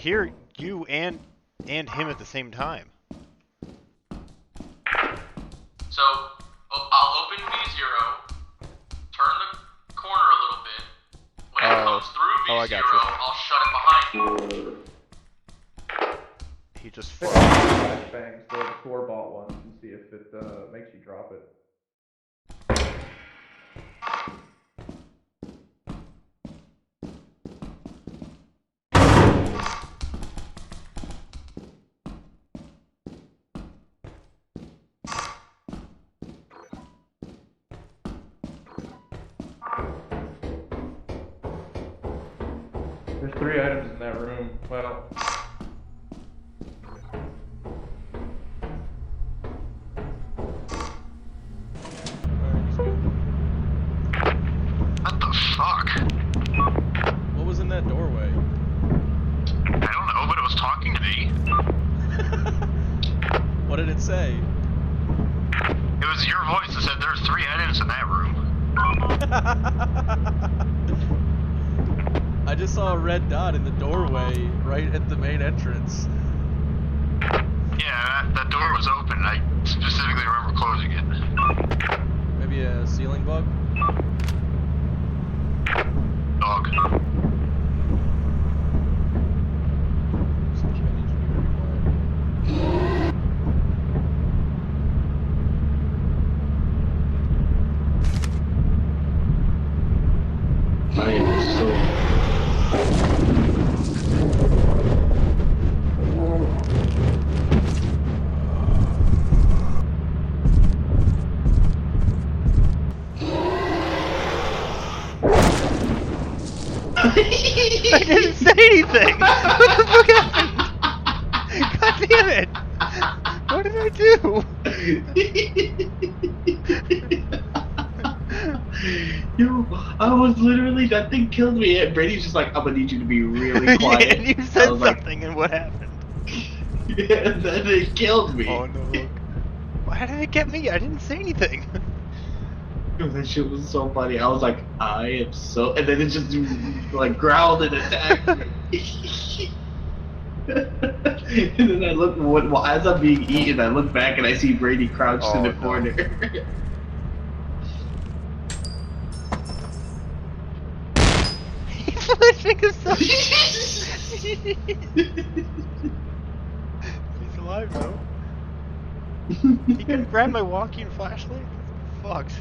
hear you and him at the same time. So I'll open V0, turn the corner a little bit. When it comes through I V0, got you. I'll shut it behind you. He just Flashbangs, the store-bought ones, and see if it makes you drop it. There's 3 items in that room. Well, What the fuck? What was in that doorway? I don't know, but it was talking to me. What did it say? It was your voice that said there's 3 items in that room. I just saw a red dot in the doorway right at the main entrance. Yeah, that door was open. I specifically remember closing it. Maybe a ceiling bug? Dog. Something I need you to be very quiet. I am so... I didn't say anything! What the fuck happened? God damn it! What did I do? Yo, I was literally, that thing killed me. And Brady's just like, I'm gonna need you to be really quiet. Yeah, and you I said was like, something, and what happened? yeah, and then it killed me. Oh no. Why did it get me? I didn't say anything. That shit was so funny. I was like, I am so, and then it just like growled and attacked me. And then I look, well, as I'm being eaten, I look back and I see Brady crouched in the no. corner. He's flashing himself. He's alive though. He could grab my walking flashlight? Fucked.